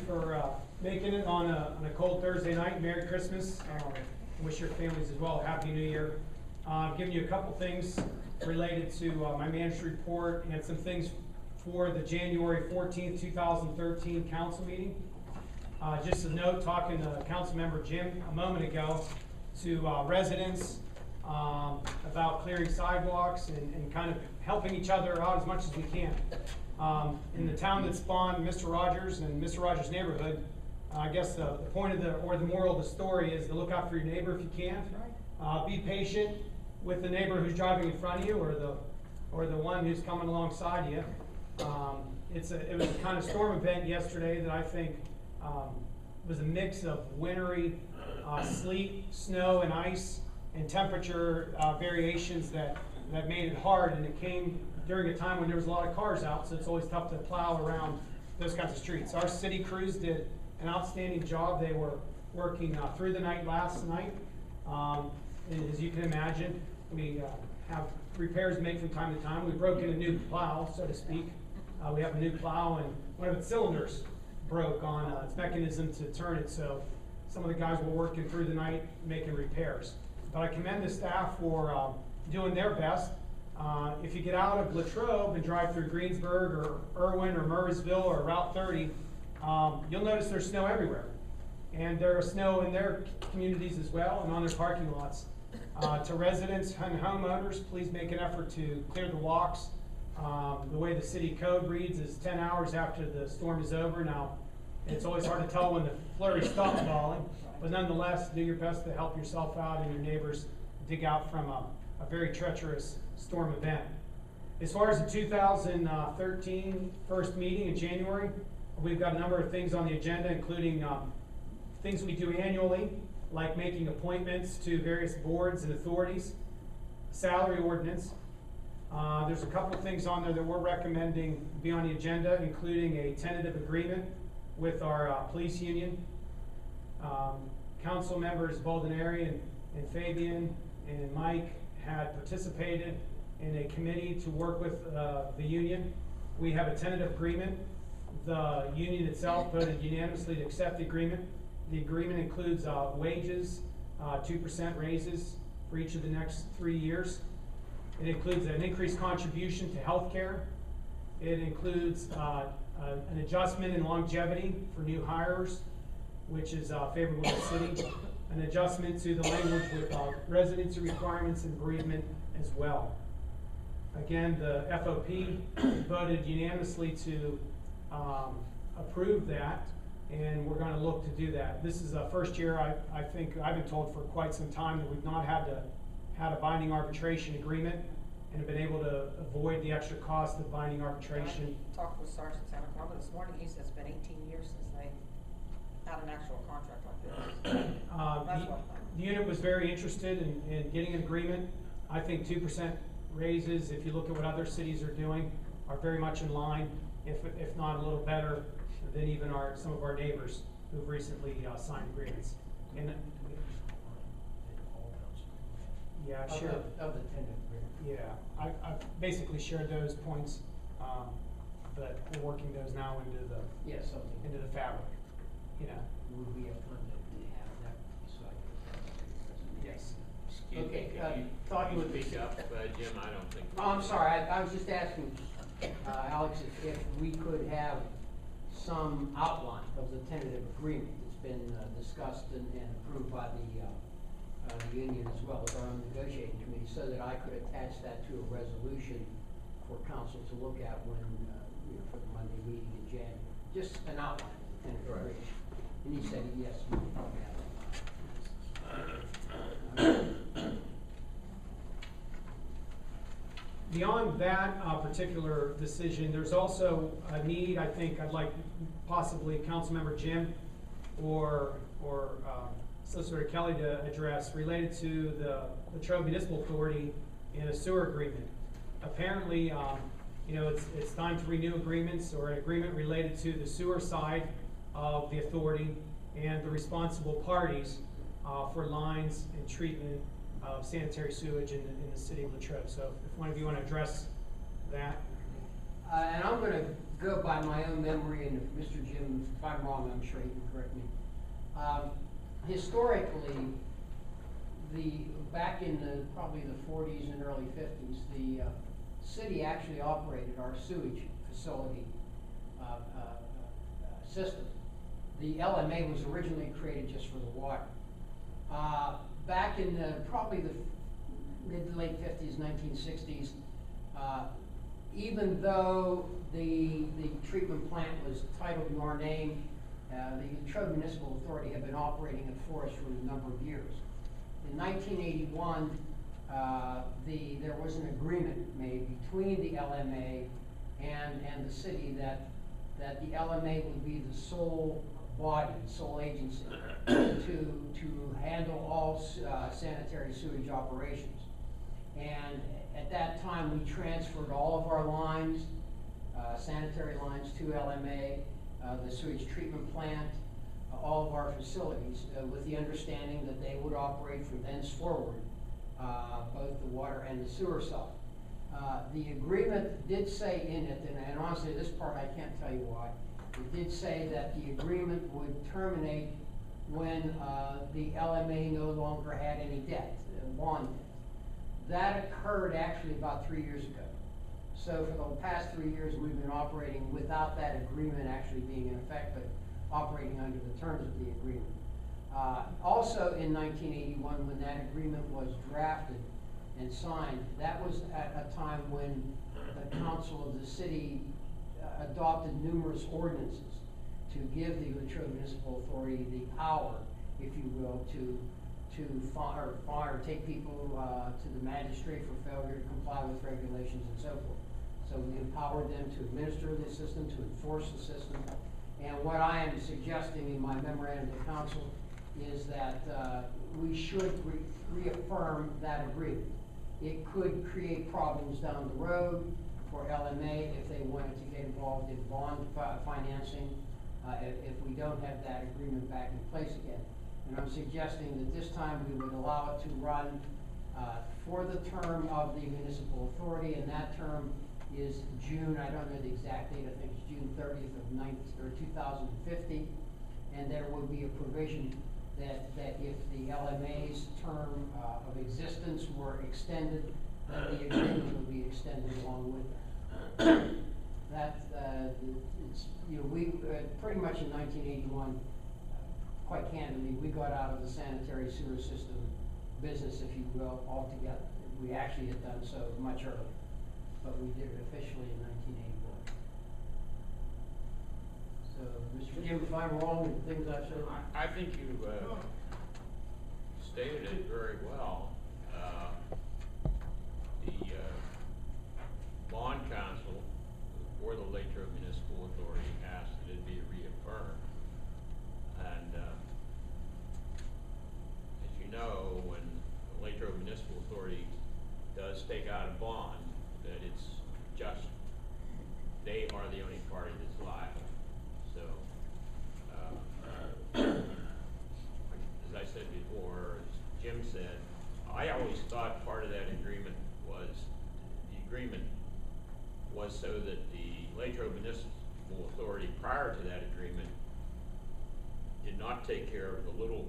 for making it on a cold Thursday night. Merry Christmas. Wish your families as well a Happy New Year. Giving you a couple things related to my manager's report and some things for the January 14th, 2013 council meeting. Just a note, talking to Councilmember Jim a moment ago, to residents about clearing sidewalks and kind of helping each other out as much as we can. In the town that spawned Mr. Rogers and Mr. Rogers' neighborhood, I guess the point of the moral of the story is to look out for your neighbor if you can. Be patient with the neighbor who's driving in front of you or the one who's coming alongside you. It was a kind of storm event yesterday that I think was a mix of wintry sleet, snow, and ice, and temperature variations that made it hard, and it came during a time when there was a lot of cars out, so it's always tough to plow around those kinds of streets. Our city crews did an outstanding job. They were working through the night last night. And as you can imagine, we have repairs to make from time to time. We broke in a new plow, so to speak. We have a new plow, and one of its cylinders broke on its mechanism to turn it, so some of the guys were working through the night making repairs. But I commend the staff for doing their best. If you get out of Latrobe and drive through Greensburg or Irwin or Murraysville or Route 30, you'll notice there's snow everywhere. And there's snow in their communities as well and on their parking lots. To residents and homeowners, please make an effort to clear the walks. The way the city code reads is 10 hours after the storm is over. Now, it's always hard to tell when the flurry stops falling, but nonetheless, do your best to help yourself out and your neighbors dig out from a very treacherous storm event. As far as the 2013 first meeting in January, we've got a number of things on the agenda, including things we do annually, like making appointments to various boards and authorities, salary ordinance. There's a couple things on there that we're recommending be on the agenda, including a tentative agreement with our police union. Council members Boldenary and Fabian and Mike had participated in a committee to work with the union. We have a tentative agreement. The union itself voted unanimously to accept the agreement. The agreement includes wages, 2% raises for each of the next 3 years. It includes an increased contribution to health care. It includes an adjustment in longevity for new hires, which is favorable to the city. An adjustment to the language with residency requirements and bereavement as well. Again, the FOP voted unanimously to approve that, and we're going to look to do that. This is the first year I think I've been told for quite some time that we've not had a binding arbitration agreement and have been able to avoid the extra cost of binding arbitration. I talked with Sergeant Santa Clara this morning. He said it's been 18 years since they had an actual contract like this. The unit was very interested in getting an agreement. I think 2% raises, if you look at what other cities are doing, are very much in line, if not a little better than even some of our neighbors who've recently signed agreements. And yeah, I've shared of the tentative agreement. Yeah, I've basically shared those points, but we're working those now into the fabric. You know. Would we have time to have that? So Yes. Excuse okay. me, Thought you would speak up, Jim. I don't think. Oh, I'm sorry. I was just asking, Alex, if we could have some outline of the tentative agreement that's been discussed and approved by the union as well as our own negotiating committee, so that I could attach that to a resolution for council to look at when for the Monday meeting in January. Just an outline of the tentative agreement. And he said yes, we could probably have that. Beyond that particular decision, there's also a need, I think, I'd like possibly Councilmember Jim or Solicitor Kelly to address related to the Latrobe Municipal Authority in a sewer agreement. Apparently, it's time to renew agreements or an agreement related to the sewer side of the authority and the responsible parties for lines and treatment of sanitary sewage in the city of Latrobe. So if one of you want to address that. And I'm gonna go by my own memory, and if Mr. Jim, if I'm wrong, I'm sure he can correct me. Historically, back in probably the 40s and early 50s, the city actually operated our sewage facility system. The LMA was originally created just for the water. Back in probably the mid to late 50s, 1960s, even though the treatment plant was titled in our name, the Latrobe Municipal Authority had been operating it for us for a number of years. In 1981, there was an agreement made between the LMA and the city that the LMA would be the sole body, sole agency to handle all sanitary sewage operations. And at that time, we transferred all of our lines, sanitary lines, to LMA, the sewage treatment plant, all of our facilities, with the understanding that they would operate from thenceforward, both the water and the sewer side. The agreement did say in it, and honestly, this part I can't tell you why, it did say that the agreement would terminate when the LMA no longer had any debt, bond debt. That occurred actually about 3 years ago. So for the past 3 years, we've been operating without that agreement actually being in effect, but operating under the terms of the agreement. Also in 1981, when that agreement was drafted and signed, that was at a time when the council of the city adopted numerous ordinances to give the Latrobe Municipal Authority the power, if you will, to take people to the magistrate for failure to comply with regulations and so forth. So we empowered them to administer the system, to enforce the system. And what I am suggesting in my memorandum to council is that we should reaffirm that agreement. It could create problems down the road for LMA if they wanted to get involved in bond financing, if we don't have that agreement back in place again. And I'm suggesting that this time we would allow it to run for the term of the municipal authority, and that term is June, I don't know the exact date, I think it's June 30th of 2050, and there will be a provision that if the LMA's term of existence were extended, then the agreement would be extended along with that. It's, you know, we pretty much in 1981, quite candidly, we got out of the sanitary sewer system business, if you will, altogether. We actually had done so much earlier, but we did it officially in 1981. So, Mr. Jim, if I'm wrong in things I've said. I think you stated it very well. The bond council for the Latrobe Municipal Authority asked that it be reaffirmed. And as you know, when the Latrobe Municipal Authority does take out a bond, that it's just, they are the only party that's liable. So, as I said before, as Jim said, I always thought part of that agreement was, so that the Latrobe Municipal Authority, prior to that agreement, did not take care of the little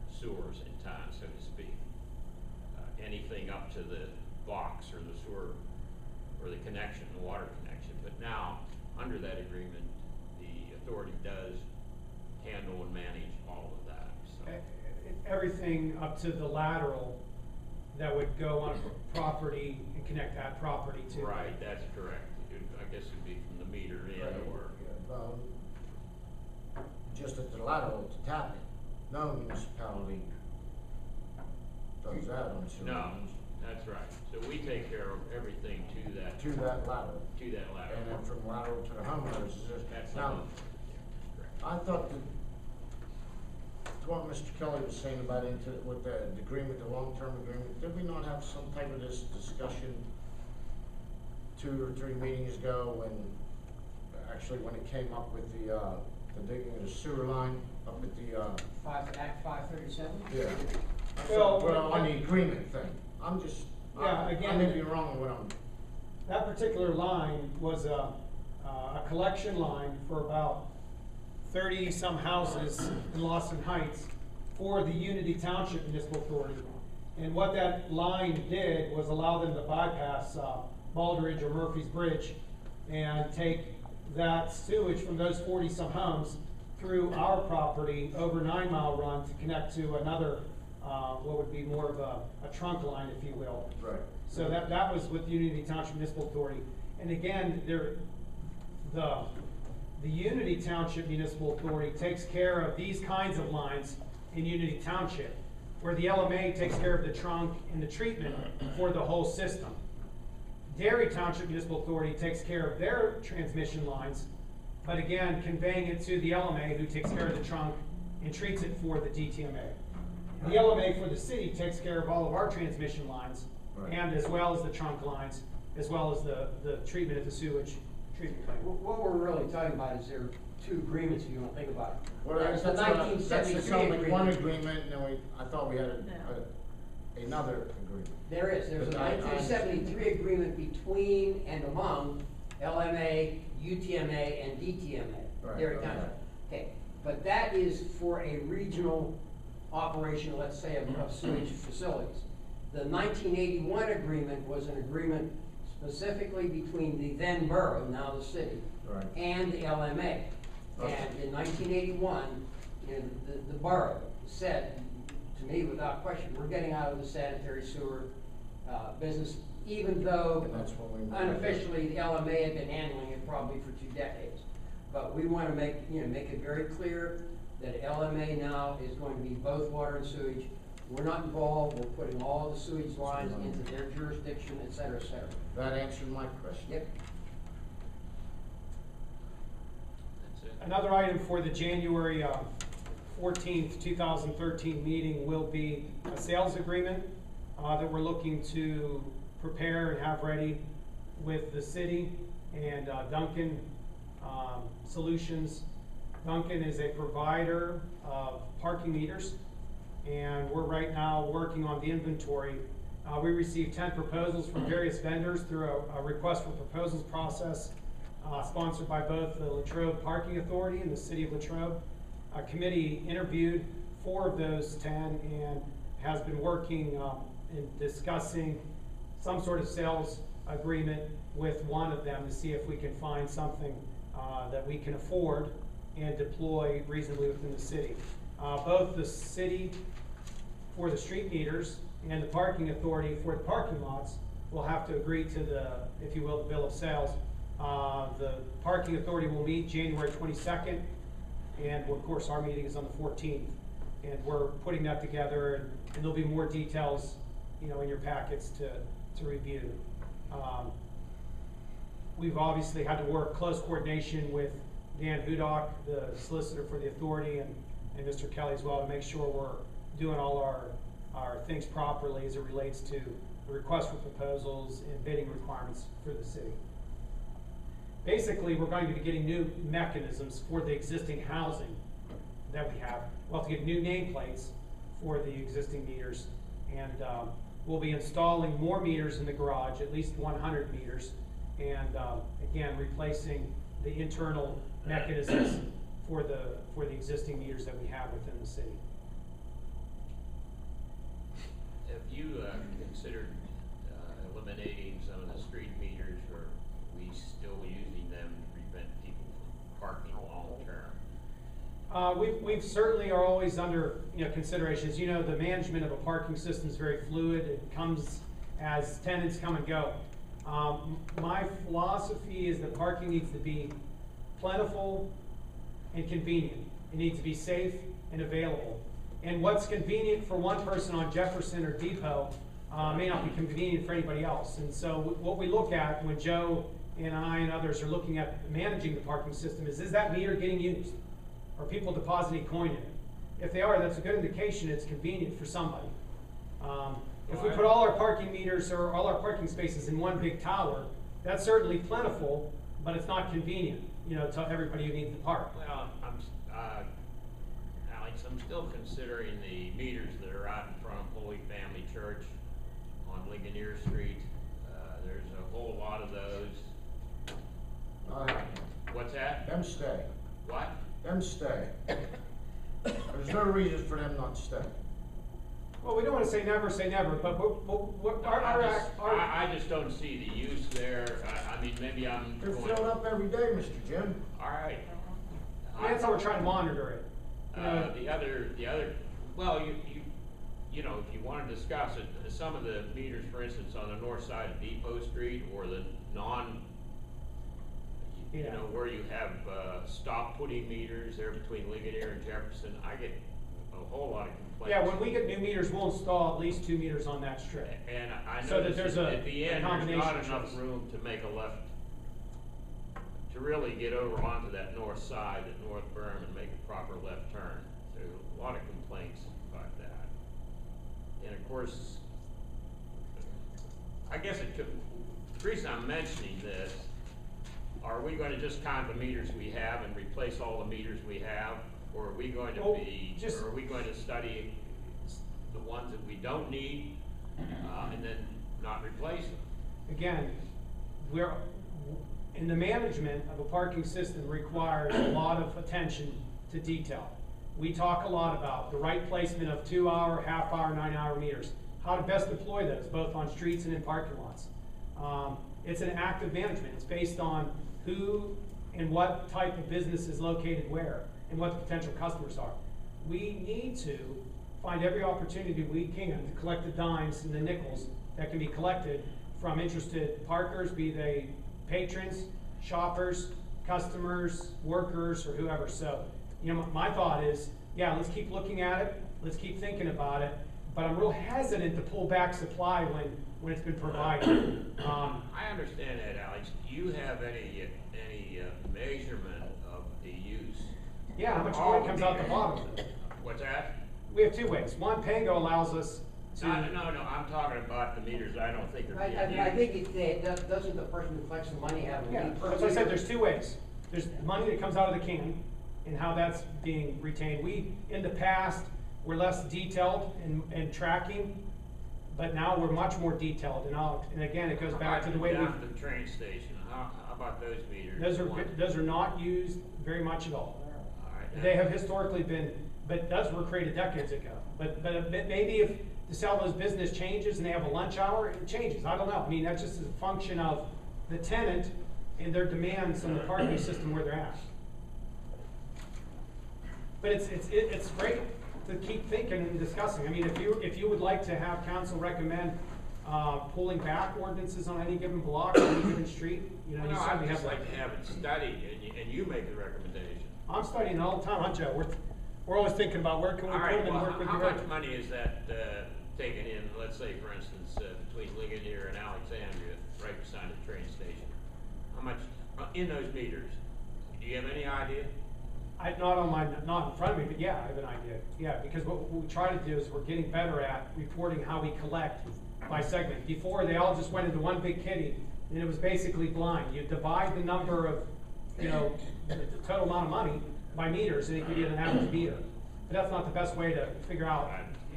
sewers in town, so to speak. Anything up to the box or the sewer or the connection, the water connection. But now, under that agreement, the authority does handle and manage all of that. So. Everything up to the lateral that would go on a property and connect that property to. Right, that's correct. I guess it'd be from the meter in or. Well, just at the lateral to tap it. No municipality does that on sewer. No, that's right. So we take care of everything to that. To that lateral. To that lateral. And then from lateral to the homeowners is just. That's Now, yeah, I thought that what Mr. Kelly was saying about with the agreement, the long-term agreement, did we not have some type of this discussion 2 or 3 meetings ago when it came up with the digging of the sewer line up at the Act 537? yeah. Well, On the agreement thing. I'm just Yeah, again- I may be wrong with what I'm. That particular line was a collection line for about 30-some houses in Lawson Heights for the Unity Township Municipal Authority. And what that line did was allow them to bypass Baldridge or Murphy's Bridge and take that sewage from those 40-some homes through our property over 9 Mile Run to connect to another, what would be more of a trunk line, if you will. Right. So that was with Unity Township Municipal Authority. And again, the Unity Township Municipal Authority takes care of these kinds of lines in Unity Township, where the LMA takes care of the trunk and the treatment for the whole system. Derry Township Municipal Authority takes care of their transmission lines, but again, conveying it to the LMA, who takes care of the trunk and treats it for the DTMA. The LMA for the city takes care of all of our transmission lines, Right. and as well as the trunk lines, as well as the treatment of the sewage treatment plant. What we're really talking about is there are two agreements, if you want to think about it. Well, There's the that's what I- 1973 That's only one agreement. agreement, and then I thought we had another agreement. There's a But I- 1973 agreement between and among LMA, UTMA, and DTMA, Right, Derry okay. Township. Okay, but that is for a regional operation, let's say, of sewage facilities. The 1981 agreement was an agreement specifically between the then borough, now the city, Right. and the LMA. Okay. And in 1981, the borough said, to me without question, we're getting out of the sanitary sewer business, even though And that's what we- unofficially the LMA had been handling it probably for 2 decades. But we want to make it very clear that LMA now is going to be both water and sewage. We're not involved, we're putting all the sewage lines into their jurisdiction, et cetera, et cetera. That answered my question. Yep. That's it. Another item for the January 14th, 2013 meeting will be a sales agreement that we're looking to prepare and have ready with the city and Duncan Solutions. Duncan is a provider of parking meters, and we're right now working on the inventory. We received 10 proposals from various vendors through a request for proposals process sponsored by both the Latrobe Parking Authority and the City of Latrobe. A committee interviewed 4 of those 10 and has been working and discussing some sort of sales agreement with one of them to see if we can find something that we can afford and deploy reasonably within the city. Both the city for the street meters and the parking authority for the parking lots will have to agree to the, if you will, the bill of sales. The parking authority will meet January 22nd, and of course our meeting is on the 14th. And we're putting that together, and there'll be more details, in your packets to review. We've obviously had to work close coordination with Dan Hudock, the solicitor for the authority, and Mr. Kelly as well, to make sure we're doing all our things properly as it relates to the request for proposals and bidding requirements for the city. Basically, we're going to be getting new mechanisms for the existing housing that we have. We'll have to get new nameplates for the existing meters, and we'll be installing more meters in the garage, at least 100 meters, and again, replacing the internal mechanisms for the existing meters that we have within the city. Have you considered eliminating some of the street meters, or are we still using them to prevent people from parking long-term? We've certainly are always under considerations. The management of a parking system is very fluid. It comes as tenants come and go. My philosophy is that parking needs to be plentiful and convenient. It needs to be safe and available. And what's convenient for one person on Jefferson or Depot may not be convenient for anybody else. And so what we look at when Joe and I and others are looking at managing the parking system is that meter getting used? Are people depositing coin in it? If they are, that's a good indication it's convenient for somebody. If we put all our parking meters or all our parking spaces in one big tower, that's certainly plentiful, but it's not convenient, to everybody who needs to park. Well, Alex, I'm still considering the meters that are out in front of Holy Family Church on Ligonier Street. There's a whole lot of those. Them stay. What? Them stay. There's no reason for them not to stay. Well, we don't wanna say never, but I just don't see the use there. I mean, maybe I'm They're going. filled up every day, Mr. Jim. All right. that's how we're trying to monitor it. You know, The other, well, you know, if you wanna discuss it, some of the meters, for instance, on the north side of Depot Street or the you Yeah. know, where you have, stop putting meters there between Ligonier and Jefferson, I get a whole lot of complaints. Yeah, when we get new meters, we'll install at least 2 meters on that strip. And I So that noticed there's that a- at the a end, there's combination not of enough choice. room to make a left, to really get over onto that north side, at North Berm, and make a proper left turn. There's a lot of complaints about that. And of course, I guess the reason I'm mentioning this, are we gonna just count the meters we have and replace all the meters we have? Or are we going to Well, or are we going to study the ones that we don't need, and then not replace them? Again, in the management of a parking system requires a lot of attention to detail. We talk a lot about the right placement of 2-hour, half-hour, 9-hour meters, how to best deploy those, both on streets and in parking lots. It's an active management. It's based on who and what type of business is located where, and what the potential customers are. We need to find every opportunity we can to collect the dimes and the nickels that can be collected from interested parkers, be they patrons, shoppers, customers, workers, or whoever. So, you know, my thought is, yeah, let's keep looking at it, let's keep thinking about it, but I'm real hesitant to pull back supply when it's been provided. I understand that, Alex. Do you have any measurement of the use? Yeah, how much All money the comes out the meters. bottom of it? What's that? We have 2 ways. One, Pango allows us to. No, I'm talking about the meters I don't think are being used. I think doesn't the person who collects the money have a Yeah, need per that's what I said, meter? there's 2 ways. There's the money that comes out of the can and how that's being retained. We, in the past, were less detailed in tracking, but now we're much more detailed and again, it goes back to the way Down at the train station, how about those meters? those are not used very much at all. All right. They have historically been, but those were created decades ago. But maybe if the sell those business changes and they have a lunch hour, it changes. I don't know. I mean, that's just a function of the tenant and their demands on the parking system where they're at. But it's great to keep thinking and discussing. I mean, if you would like to have council recommend pulling back ordinances on any given block, on any given street, you know, you No, certainly I'd have just that. like to have it studied, and you make the recommendation. I'm studying all the time, huh, Joe? We're always thinking about where can we All put right, them and well, work with how the much money is that taken in, let's say, for instance, between Ligonier and Alexandria, right beside the train station? How much, in those meters? Do you have any idea? Not in front of me, but yeah, I have an idea. Yeah, because what we try to do is we're getting better at reporting how we collect by segment. Before, they all just went into one big kitty, and it was basically blind. You divide the number of, you know, the total amount of money by meters, and it gives you an average meter. But that's not the best way to figure out,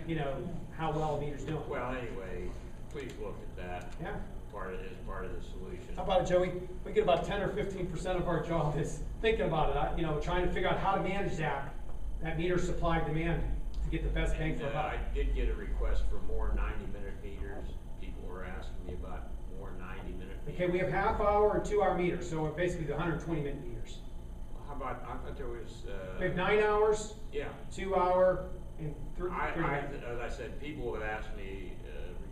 you know, how well a meter's doing. Well, anyway, please look at that. Yeah. As part of the solution. How about it, Joey? We get about 10 or 15% of our job is thinking about it, you know, trying to figure out how to manage that meter supply demand to get the best bang for And, buck. I did get a request for more 90-minute meters. People were asking me about more 90-minute meters. Okay, we have half-hour and 2-hour meters, so basically the 120-minute meters. How about, I thought there was, We have 9 hours, yeah. 2-hour, and 3 As I said, people have asked me,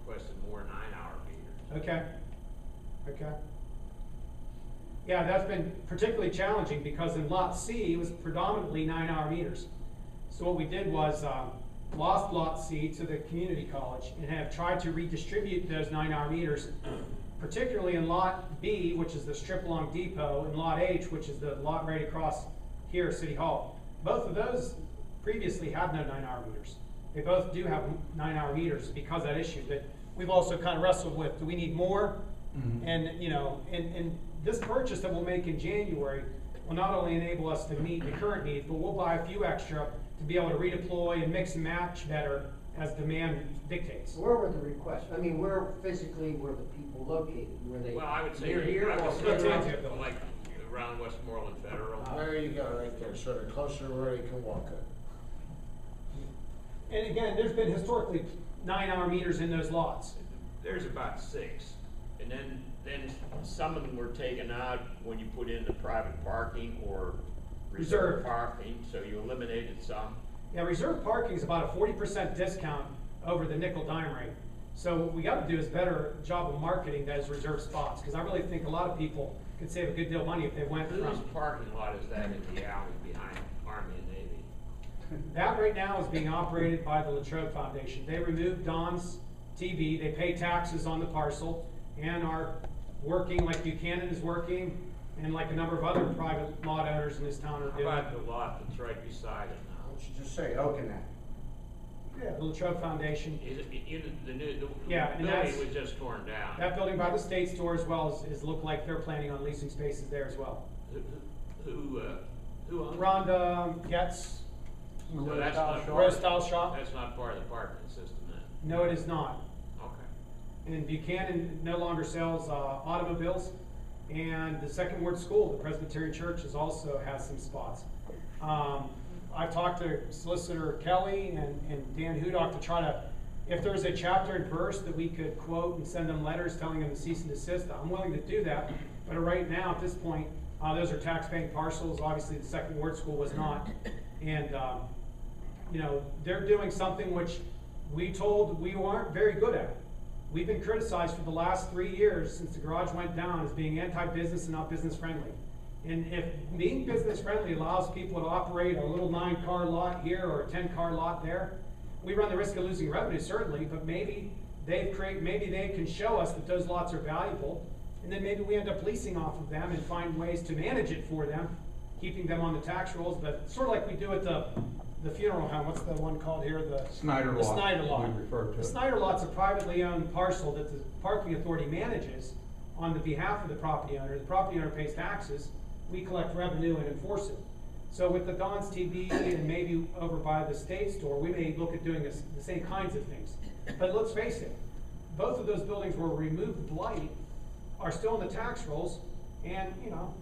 requested more 9-hour meters. Okay. Yeah, that's been particularly challenging because in Lot C, it was predominantly 9-hour meters. So what we did was lost Lot C to the community college and have tried to redistribute those 9-hour meters, particularly in Lot B, which is the strip along Depot, and Lot H, which is the lot right across here, City Hall. Both of those previously had no 9-hour meters. They both do have 9-hour meters because of that issue. But we've also kind of wrestled with, do we need more? Mm-hmm. And, you know, and this purchase that we'll make in January will not only enable us to meet the current needs, but we'll buy a few extra to be able to redeploy and mix and match better as demand dictates. Where were the requests? I mean, where physically were the people located? Were they Well, I would say, near here I would or say Let's further answer out? it, Bill. like around Westmoreland Federal. There you go, right there, so they're closer to where they can walk it. And again, there's been historically 9-hour meters in those lots. There's about 6, and then some of them were taken out when you put in the private parking or reserve Reserve. parking, so you eliminated some. Yeah, reserve parking is about a 40% discount over the nickel dime rate. So what we gotta do is better job of marketing those reserve spots, because I really think a lot of people could save a good deal of money if they went Whose from. parking lot is that in the alley behind Army and Navy? That right now is being operated by the Latrobe Foundation. They removed Don's TV, they pay taxes on the parcel, and are working like Buchanan is working, and like a number of other private lot owners in this town are How doing. about the lot that's right beside it now? Why don't you just say Okenet? Yeah, the Latrobe Foundation. Is it, the new, Yeah, and that's- building was just torn down. That building by the state store as well is look like they're planning on leasing spaces there as well. Who owns it? Rhonda gets So that's not Rose Style Shop. That's not part of the parking system then? No, it is not. Okay. And Buchanan no longer sells automobiles. And the Second Ward School, the Presbyterian Church, also has some spots. I've talked to Solicitor Kelly and Dan Hudock to try to, if there's a chapter and verse that we could quote and send them letters telling them to cease and desist, I'm willing to do that. But right now, at this point, those are tax-paying parcels. Obviously, the Second Ward School was not. And, you know, they're doing something which we told we weren't very good at. We've been criticized for the last 3 years since the garage went down as being anti-business and not business-friendly. And if being business-friendly allows people to operate a little 9-car lot here or a 10-car lot there, we run the risk of losing revenue, certainly, but maybe they can show us that those lots are valuable, and then maybe we end up leasing off of them and find ways to manage it for them, keeping them on the tax rolls, but sort of like we do at the funeral home. What's the one called here? The Snyder the lot, Snyder lot. we refer to The it. Snyder lot's a privately owned parcel that the parking authority manages on the behalf of the property owner. The property owner pays taxes. We collect revenue and enforce it. So with the Don's TV and maybe over by the state store, we may look at doing the same kinds of things. But let's face it, both of those buildings were removed blight, are still in the tax rolls, and, you know,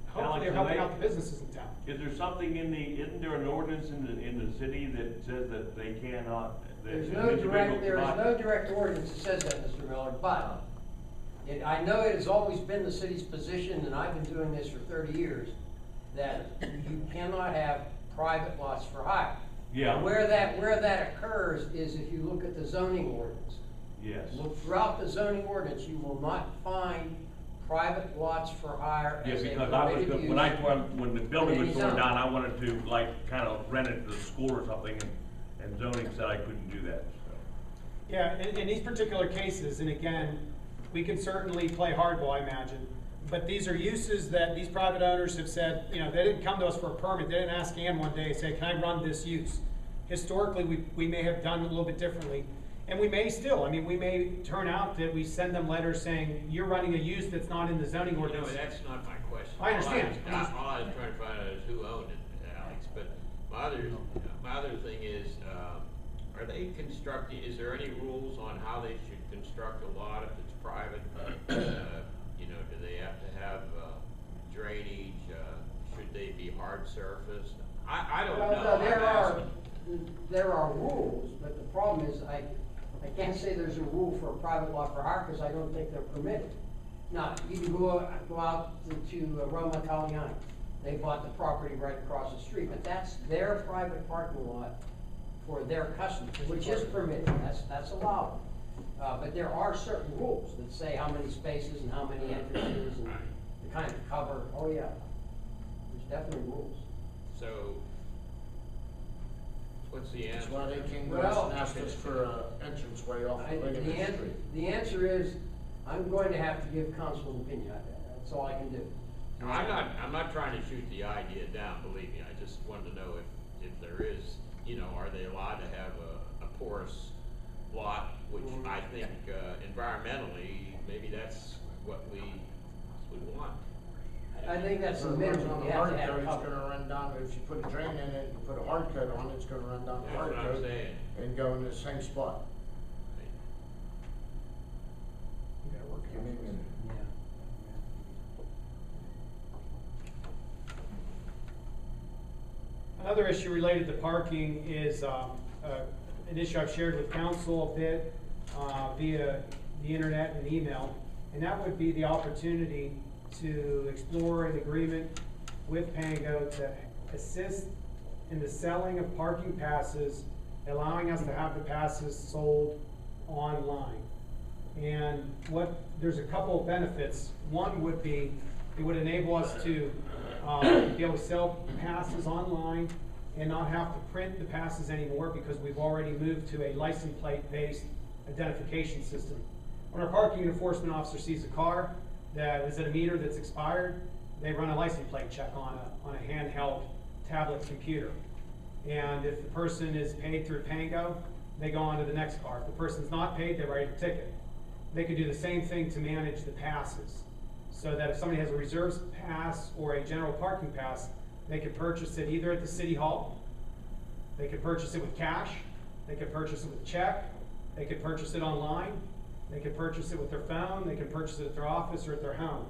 hopefully they're helping out the businesses in town. Is there something isn't there an ordinance in the city that says that they cannot, that There's an no individual cannot? no direct ordinance that says that, Mr. Miller, but I know it has always been the city's position, and I've been doing this for 30 years, that you cannot have private lots for hire. Yeah. Where that occurs is if you look at the zoning ordinance. Yes. Look throughout the zoning ordinance, you will not find private lots for hire Yeah, as a because I was, permitted use. when the building was Any torn zone. down, I wanted to like kind of rent it to the school or something, and zoning said I couldn't do that, so. Yeah, in these particular cases, and again, we can certainly play hardball, I imagine, but these are uses that these private owners have said, you know, they didn't come to us for a permit, they didn't ask Ann one day, say, can I run this use? Historically, we may have done it a little bit differently, and we may still, I mean, we may turn out that we send them letters saying, you're running a use that's not in the zoning No, ordinance. that's not my question. I understand. All I was trying to find out is who owned it, Alex, but my other thing is, are they constructing, is there any rules on how they should construct a lot if it's private? You know, do they have to have drainage, should they be hard surfaced? I don't know. No, I'm there are rules, but the problem is, I can't say there's a rule for a private lot for hire, because I don't think they're permitted. Now, you can go out to Roma Italiani, they bought the property right across the street, but that's their private parking lot for their customers, which is permitted, that's allowed. But there are certain rules that say how many spaces and how many entrances and the kind of cover, oh yeah, there's definitely rules. So, what's the That's answer? why they came to us Well, and asked us for an entranceway off the Lincoln Street. The answer is, I'm going to have to give council opinion, that's all I can do. No, I'm not trying to shoot the idea down, believe me, I just wanted to know if there is, you know, are they allowed to have a porous lot, which I think environmentally, maybe that's what we would want. I think that's the If it runs minimum, on you a have hard to have coat, it's cover. gonna run down, if you put a drain in it and put a hard coat on it, it's gonna run down the That's hard what I'm coat saying. and go in the same spot. You gotta work it Give me a out. minute. Another issue related to parking is an issue I've shared with council a bit via the internet and email, and that would be the opportunity to explore an agreement with Pango to assist in the selling of parking passes, allowing us to have the passes sold online. And there's a couple of benefits. One would be, it would enable us to be able to sell passes online and not have to print the passes anymore because we've already moved to a license plate-based identification system. When our parking enforcement officer sees a car that is at a meter that's expired, they run a license plate check on a handheld tablet computer. And if the person is paid through Pango, they go on to the next car. If the person's not paid, they write a ticket. They could do the same thing to manage the passes, so that if somebody has a reserves pass or a general parking pass, they could purchase it either at the city hall, they could purchase it with cash, they could purchase it with check, they could purchase it online, they could purchase it with their phone, they could purchase it at their office or at their home.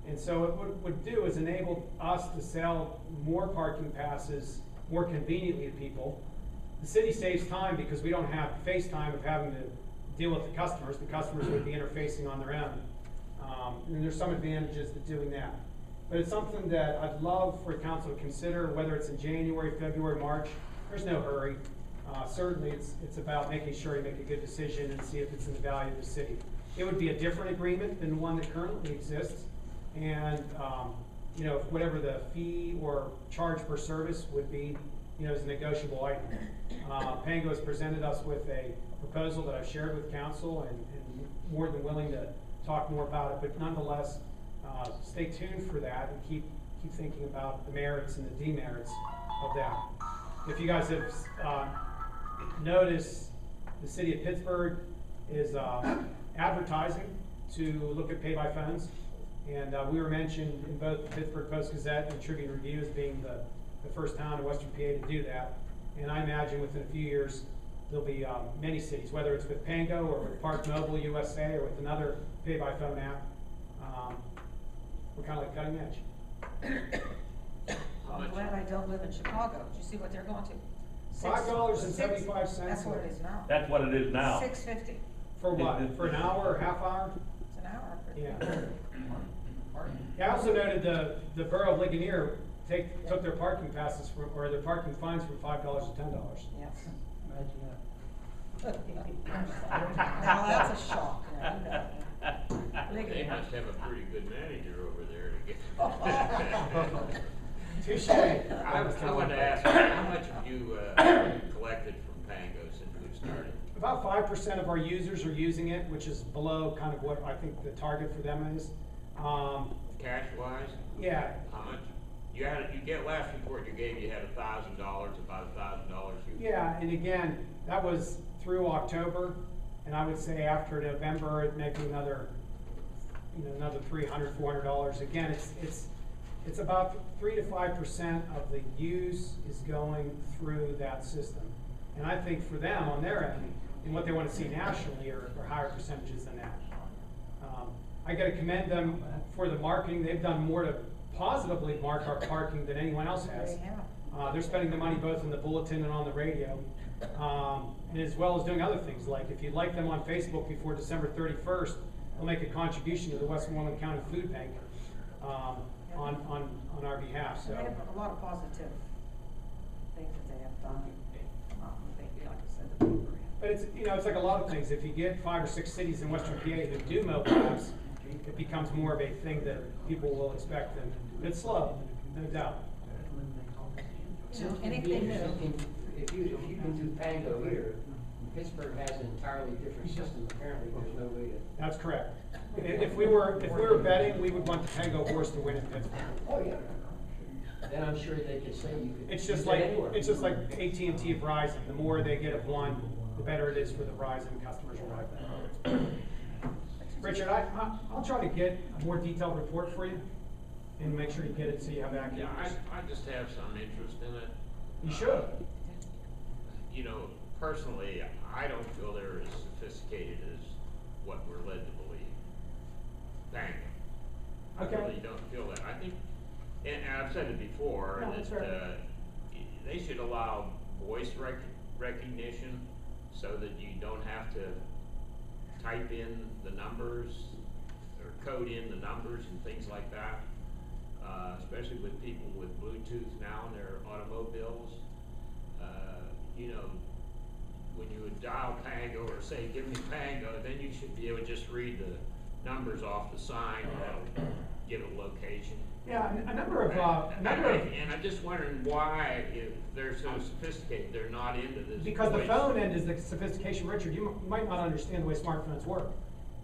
And so what it would do is enable us to sell more parking passes more conveniently to people. The city saves time because we don't have FaceTime of having to deal with the customers. The customers would be interfacing on their own. And there's some advantages to doing that. But it's something that I'd love for council to consider, whether it's in January, February, March. There's no hurry. Certainly it's about making sure you make a good decision and see if it's in the value of the city. It would be a different agreement than the one that currently exists. And whatever the fee or charge per service would be, is a negotiable item. Pango has presented us with a proposal that I've shared with council and more than willing to talk more about it, but nonetheless, stay tuned for that and keep thinking about the merits and the demerits of that. If you guys have noticed, the city of Pittsburgh is advertising to look at pay-by-phones, and we were mentioned in both the Pittsburgh Post-Gazette and Tribune Review as being the first town in Western PA to do that. And I imagine within a few years, there'll be many cities, whether it's with Pango or with Park Mobile USA or with another pay-by-phone app. We're kind of like cutting edge. I'm glad I don't live in Chicago. Did you see what they're going to? $5.75. That's what it is now. That's what it is now. $6.50. For what? For an hour or half hour? It's an hour. Yeah. Yeah, I also noted the borough of Ligonier took their parking passes or their parking fines from $5 to $10. Yes. Imagine Now that's a shock. They must have a pretty good manager over there to get. Touche. I wanted to ask, how much have you collected from Pango since we've started? About 5% of our users are using it, which is below kind of what I think the target for them is. Cash-wise? Yeah. How much? You get last report you gave, you had $1,000, about $1,000. Yeah, and again, that was through October, and I would say after November, it may be another $300, $400. Again, it's about 3 to 5% of the use is going through that system. And I think for them on their end, and what they want to see nationally are higher percentages than that. I got to commend them for the marketing. They've done more to positively mark our parking than anyone else has. They're spending the money both in the bulletin and on the radio, and as well as doing other things, like if you like them on Facebook before December 31st, they'll make a contribution to the Westmoreland County Food Bank on our behalf. So They have a lot of positive things that they have done. Like I said, the paper. But it's like a lot of things. If you get 5 or 6 cities in Western PA that do mobile apps, it becomes more of a thing that people will expect, and it's slow, no doubt. Anything new? If you can do Pango here, Pittsburgh has an entirely different system. Apparently, there's no way to. That's correct. If we were betting, we would want the Pango horse to win in Pittsburgh. Oh yeah. Then I'm sure they could say you could. It's just use like it anywhere. AT&T of Verizon. The more they get of one, the better it is for the Verizon customers who ride that. Richard, I'll try to get a more detailed report for you and make sure you get it so you have accurate. Yeah, I just have some interest in it. You should. Personally, I don't feel they're as sophisticated as what we're led to believe. Pango. Okay. I really don't feel that. I think, and I've said it before, No, that's that right. they should allow voice recognition so that you don't have to type in the numbers or code in the numbers and things like that. Especially with people with Bluetooth now in their automobiles. You know, when you would dial Pango or say, give me Pango, then you should be able to just read the numbers off the sign and that'll give a location. Yeah, a number of, And I'm just wondering why, if they're so sophisticated, they're not into this. because the voice. phone end is the sophistication, Richard, you might not understand the way smartphones work.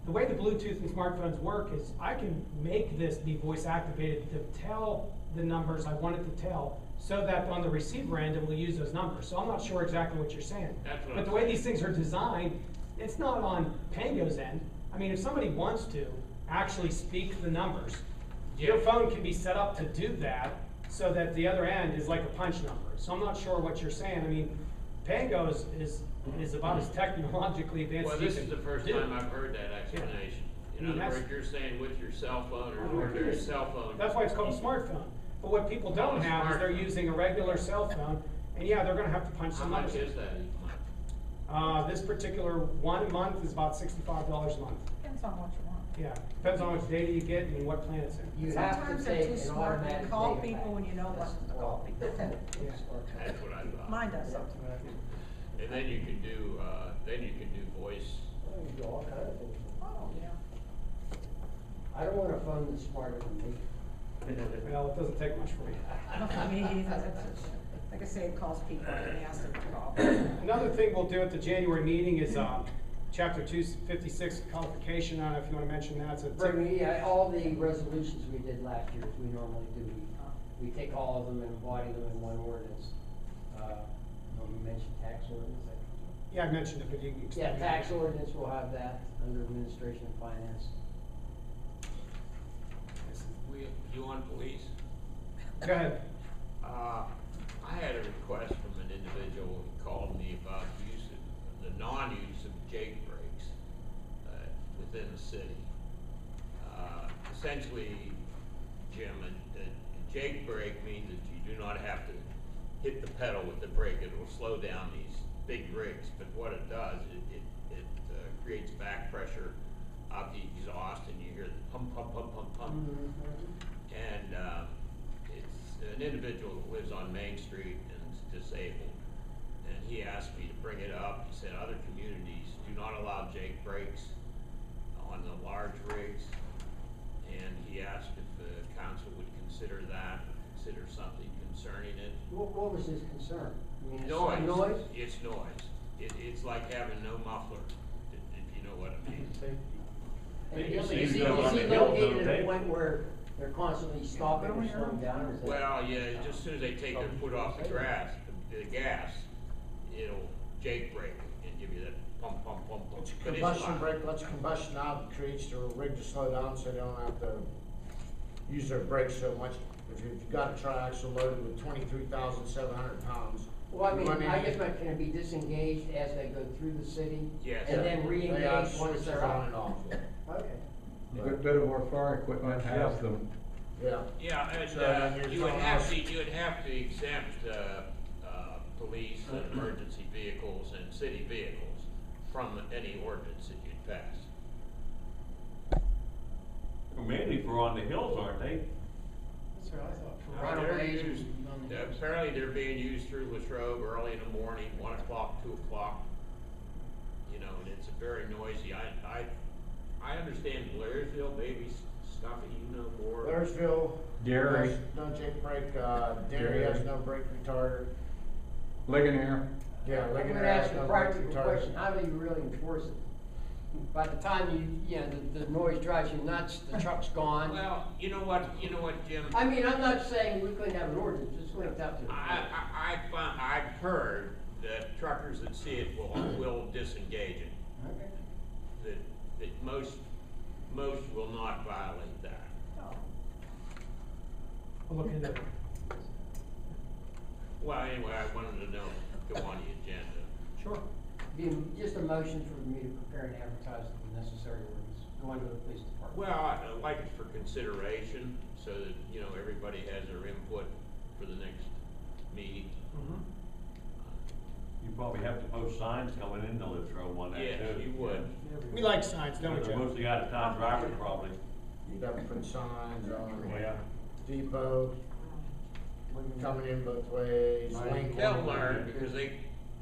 The way the Bluetooth and smartphones work is I can make this be voice activated to tell the numbers I want it to tell, so that on the receiver end it will use those numbers. So I'm not sure exactly what you're saying. That's what But I'm the way saying. these things are designed, it's not on Pango's end. I mean, if somebody wants to actually speak the numbers, your Yeah. phone can be set up to do that, so that the other end is like a punch number. So I'm not sure what you're saying. I mean, Pango is about as technologically advanced Well, as you this can is the first do. time I've heard that explanation. I In mean, other that's- words, you're saying with your cell phone or their cell phone. That's why it's called a smartphone. But what people don't Oh, have is they're smartphone. using a regular cell phone, and yeah, they're gonna have to punch How some much numbers. is that each month? This particular one month is about $65 a month. Depends on what you want. Yeah, depends on how much data you get and what plan it's in. You have to Sometimes they're take too an smart, you automatic call data people pack. when you know what to call people. That's what I thought. Mine does something. And then you can do, voice. You do all kinds of things. Oh, yeah. I don't want a phone that's smarter than me. Well, it doesn't take much for me. I mean, like I say, it calls people and they ask them to call. Another thing we'll do at the January meeting is, chapter 256 codification. I don't know if you wanna mention that. It's a Bring, yeah, all the resolutions we did last year, as we normally do, we take all of them and embody them in one ordinance. You mentioned tax ordinance, I think. Yeah, I mentioned it, but you can Yeah, explain. tax ordinance, we'll have that under administration and finance. You on police? Go ahead. I had a request from an individual who called me about the non-use of Jake brakes, within the city. Essentially, Jim, a Jake brake means that you do not have to hit the pedal with the brake. It will slow down these big rigs, but what it does, it creates back pressure out the exhaust and you hear the pump, pump, pump, pump, pump. And it's an individual who lives on Main Street and is disabled. And he asked me to bring it up. He said other communities do not allow Jake brakes on the large rigs. And he asked if the council would consider that, consider something concerning it. What was his concern? I mean, it's Noise. Noise? It's noise. It's like having no muffler, if you know what I mean. And Maybe is you he see those on the located hill, at don't a they? point where they're constantly stopping or slowing down, or is that? Well, yeah, just as soon as they take their foot off the gas, it'll Jake brake and give you that pump, pump, pump, pump. It's a But combustion loud. brake, lets combustion out, creates the rig to slow down so they don't have to use their brakes so much. If you've got a triaxle loaded with 23,700 pounds. Well, I mean, you run I in- guess, can it be disengaged as they go through the city? Yes. And then They have re-engage once switches they're on out? and off. Okay. Bit of our fire equipment has them. Yeah. Yeah, and, So then you're you would telling have us- to, exempt, police and emergency vehicles and city vehicles from any ordinance that you'd pass. Mainly for on the hills, aren't they? That's what I thought. Right They're away. used- Apparently they're being used through Latrobe early in the morning, 1 o'clock, 2 o'clock. You know, and it's very noisy. I understand Blairsville, maybe Stuffy, you know more. Blairsville. Gary. has no Jake brake, Derry has no brake retarder. Ligonier. Yeah, I'm Ligonier gonna has ask you no a brake practical retarder. question, how do you really enforce it? By the time the noise drives you nuts, the truck's gone. Well, you know what, Jim? I mean, I'm not saying we couldn't have an ordinance, just linked up to it. I've heard that truckers that see it will disengage it. Okay. That most will not violate that. I'll look into it. Well, anyway, I wanted to know, go on the agenda. Sure. Be just a motion for me to prepare and advertise the necessary ordinance, going to the police department. Well, I'd like it for consideration, so that, everybody has their input for the next meeting. Mhm. You probably have to post signs coming into Latrobe on that too. Yes, you would. We like signs, don't we, They're Joe? mostly out of town drivers probably. You gotta put signs on Yeah. Depot, coming in both ways, Lincoln. They'll learn because they,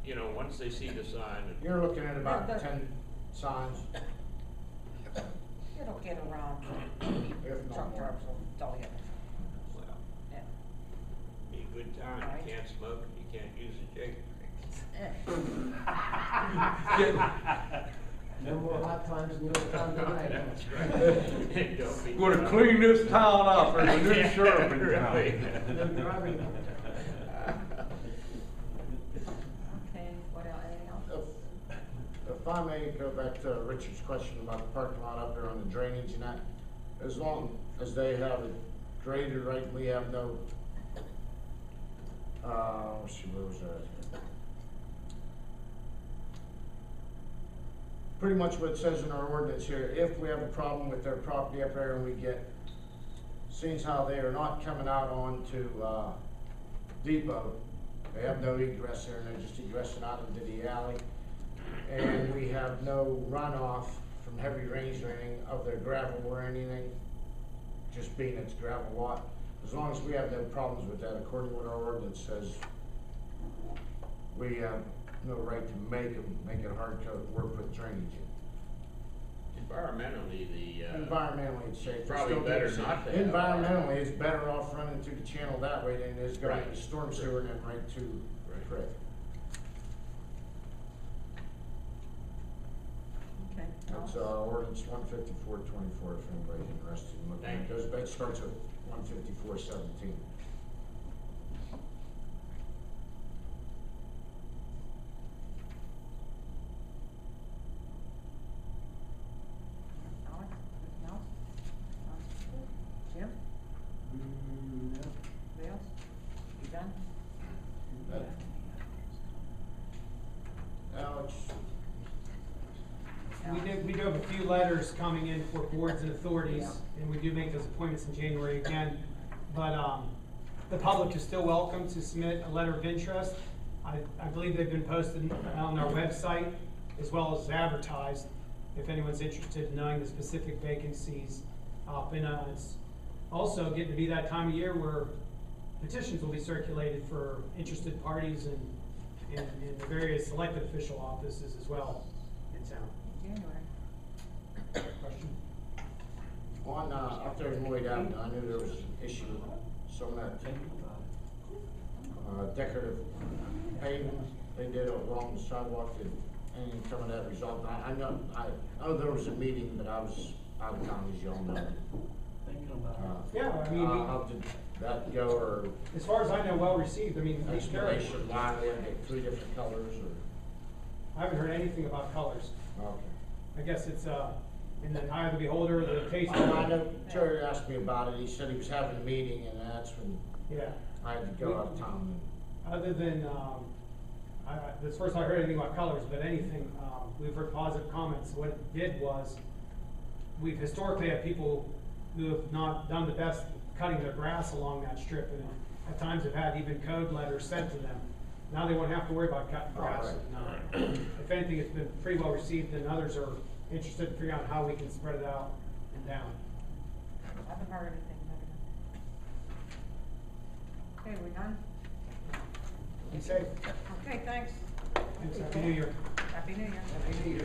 you know, once they see the sign, You're looking at about 10 signs, It'll get around. if not Truck more. drivers will dull you. well, Yeah. be a good time. Right. You can't smoke, and you can't use a Jake. No more hot times in this town tonight. That's right. Don't be. Gonna clean this town up, there's a new Yeah, sheriff in town. right. No driving. Okay, what else, anything else? If I may go back to Richard's question about the parking lot up there on the drainage and that, as long as they have it graded right, we have no, let's see, where was that? Pretty much what it says in our ordinance here, if we have a problem with their property up there and we get, seeing how they are not coming out onto, Depot, they have no egress there, and they're just egressing out into the alley. And we have no runoff from heavy rains or anything of their gravel or anything, just being it's gravel lot. As long as we have no problems with that, according to what our ordinance says, we have no right to make it hard to work with drainage in. Environmentally, Environmentally, it's safe. probably Still better good. not to have Environmentally, it's better off running through the channel that way than it is going to Right. the storm sewer and then right to the Right. creek. Okay. That's ordinance 154-24, if anybody's interested in looking at Thank it. you. That starts at 154-17. Alex, anything else? Jim, anybody else? You done? Alex, We do have a few letters coming in for boards and authorities, Yeah. and we do make those appointments in January again. But, the public is still welcome to submit a letter of interest. I believe they've been posted on our website as well as advertised, if anyone's interested in knowing the specific vacancies. It's also getting to be that time of year where petitions will be circulated for interested parties and the various elected official offices as well in town. January. Question? on, up there in Lloyd Avenue, I knew there was an issue with some of that, decorative paving they did along the sidewalk, did anything come of that result? I know there was a meeting, but I was out of town, as you all know. Yeah, I mean, How did that go, or as far as I know, well received. I mean, these carriers, explanation why we had to get 3 different colors, or, I haven't heard anything about colors. okay. I guess it's, in the eye of the beholder, the taste. I know Terry asked me about it, he said he was having a meeting, and that's when Yeah. I had to go out of town. Other than, that's the first I heard anything about colors, but anything, we've heard positive comments. What it did was, we've historically had people who have not done the best cutting their grass along that strip, and at times have had even code letters sent to them. Now they won't have to worry about cutting grass. All And, if anything, it's been pretty well received, and others are interested in figuring out how we can spread it out and down. I haven't heard anything better. Okay, we done? Be safe. Okay, thanks. Thanks. Happy New Year. Happy New Year. Happy New Year.